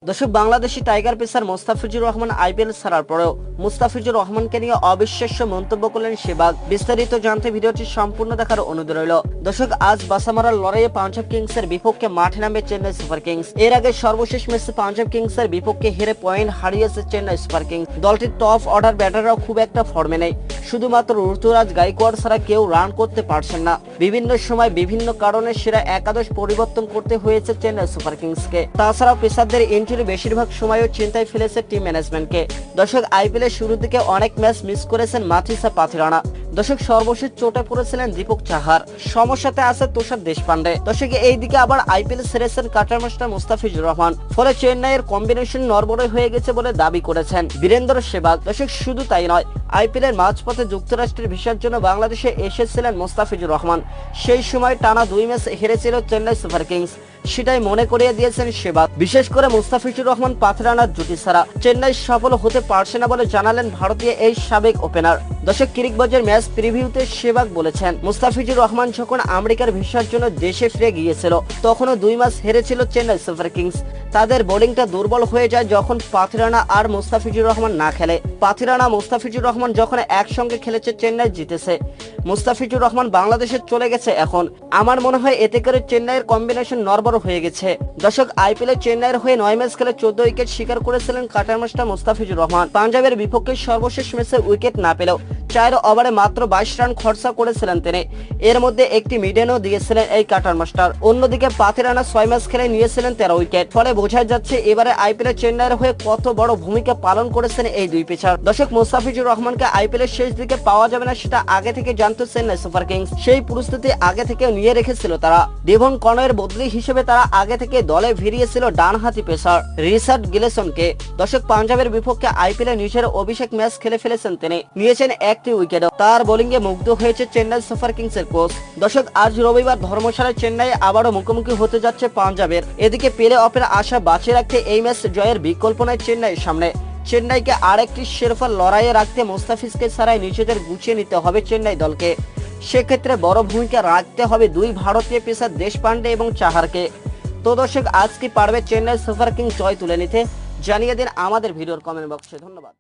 দর্শক, Bangladeshi tiger pacer Mustafizur Rahman IPL ছাড়ার পরেও মুস্তাফিজুর রহমানকে নিয়ে অবিশ্বাস্য মন্তব্য করলেন সেবাগ। বিস্তারিত জানতে ভিডিওটি সম্পূর্ণ দেখার অনুরোধ রইল। দর্শক, আজ বাসামারার লড়াইয়ে পাঞ্জাব কিংসের বিপক্ষে মাঠে নামবে চেন্নাই সুপার কিংস। এর আগে সর্বশেষ ম্যাচে পাঞ্জাব কিংসের বিপক্ষে হেরে পয়েন্ট হারিয়েছে চেন্নাই সুপার কিংস। দলটির টপ অর্ডার ব্যাটাররাও খুব একটা ফর্মে নেই। শুধুমাত্র ঋতুরাজ গাইকোয়াড় ছাড়া কেউ রান করতে পারছেন না। বিভিন্ন সময় বিভিন্ন কারণে সেরা একাদশ পরিবর্তন করতে হয়েছে চেন্নাই সুপার কিংসকে। তাছাড়াও পেসারদের ইনজুরি বেশিরভাগ সময়ও চিন্তায় ফেলেছে টিম ম্যানেজমেন্টকে। দর্শক, আইপিএলের শুরুর দিকে অনেক ম্যাচ মিস করেছেন মাথিসা পাথিরানা। দর্শক, সর্বশেষ চোটে পড়েছিলেন দীপক চাহার, সমস্যাতে আছে তুষার দেশপান্ডে। দর্শক, এইদিকে আবার আইপিএল সেরেছেন কাটার মাস্টার মুস্তাফিজুর রহমান। ফলে চেন্নাইয়ের কম্বিনেশন নড়বড়ে হয়ে গেছে বলে দাবি করেছেন বীরেন্দ্র সেবাগ। দর্শক, শুধু তাই নয়, আইপিএলের মাঝপথে যুক্তরাষ্ট্রের ভিসার জন্য বাংলাদেশে এসেছিলেন মুস্তাফিজুর রহমান। সেই সময় টানা 2 ম্যাচ হেরেছিল চেন্নাই সুপার কিংস, সেটাই মনে করিয়ে দিয়েছেন সেবাগ। বিশেষ করে মুস্তাফিজুর রহমান পাথরানার জুটি ছাড়া চেন্নাই সফল হতে পারছে না বলে জানালেন ভারতীয় এই সাবেক ওপেনার। দর্শক, ক্রিকবাজের ম্যাচ প্রিভিউতে সেবাগ বলেছেন, মুস্তাফিজুর রহমান যখন আমেরিকার ভিসার জন্য দেশে ফিরে গিয়েছিল তখনও 2 ম্যাচ হেরেছিল চেন্নাই সুপার কিংস। তাদের বোলিংটা দুর্বল হয়ে যায় যখন পাথিরানা আর মুস্তাফিজুর রহমান না খেলে। পাথিরানা মুস্তাফিজুর রহমান যখন একসঙ্গে খেলেছে চেন্নাই জিতেছে। মুস্তাফিজুর রহমান বাংলাদেশে চলে গেছে এখন। আমার মনে হয় এতে করে চেন্নাইয়ের কম্বিনেশন নড়বড় হয়ে গেছে। দর্শক, আইপিএলে চেন্নাইয়ের হয়ে 9 ম্যাচ খেলে 14 উইকেট শিকার করেছিলেন কাটার মাস্টার মুস্তাফিজুর রহমান। পাঞ্জাবের বিপক্ষে সর্বশেষ ম্যাচে উইকেট না পেলেও 4 ওভারে মাত্র 22 রান খরচা করেছিলেন তিনি। এর মধ্যে একটি মিডেনও দিয়েছিলেন এই কাটার মাস্টার। অন্যদিকে পাথিরানা 6 ম্যাচ খেলে নিয়েছিলেন 13 উইকেট। ফলে বোঝা যাচ্ছে এবারে আইপিএলে চেন্নাইয়ের হয়ে কত বড় ভূমিকা পালন করেছেন এই দুই পেসার। দর্শক, মুস্তাফিজুর রহমানকে আইপিএলের শেষ দিকে পাওয়া যাবে না সেটা আগে থেকে জানতো চেন্নাই সুপার কিংস। সেই পরিস্থিতি আগে থেকে নিয়ে রেখেছিল তারা। ডেভন কনওয়ের বদলি হিসেবে তারা আগে থেকে দলে ভিড়িয়েছিল ডানহাতি পেসার রিচার্ড গিলেসনকে। দর্শক, পাঞ্জাবের বিপক্ষে আইপিএলে নিজের অভিষেক ম্যাচ খেলে ফেলেছেন তিনি, নিয়েছেন একটি উইকেট। তার বোলিংয়ে মুগ্ধ হয়েছে চেন্নাই সুপার কিংসের কোচ। দর্শক, আজ রবিবার ধর্মশালায় চেন্নাই আবারও মুখোমুখি হতে যাচ্ছে পাঞ্জাবের। এদিকে প্লে অফের আশা বাঁচিয়ে রাখতে এই ম্যাচ জয়ের বিকল্প নয় চেন্নাইয়ের সামনে। চেন্নাইকে আরেকটি শিরোপা লড়াইয়ে রাখতে মুস্তাফিজকে ছাড়াই নিজেদের গুছিয়ে নিতে হবে চেন্নাই দলকে। সেক্ষেত্রে বড় ভূমিকা রাখতে হবে 2 ভারতীয় পেসার দেশপান্ডে এবং চাহারকে। তো দর্শক, আজ কি পারবে চেন্নাই সুপার কিংস জয় তুলে নিতে? জানিয়ে দিন আমাদের ভিডিওর কমেন্ট বক্সে। ধন্যবাদ।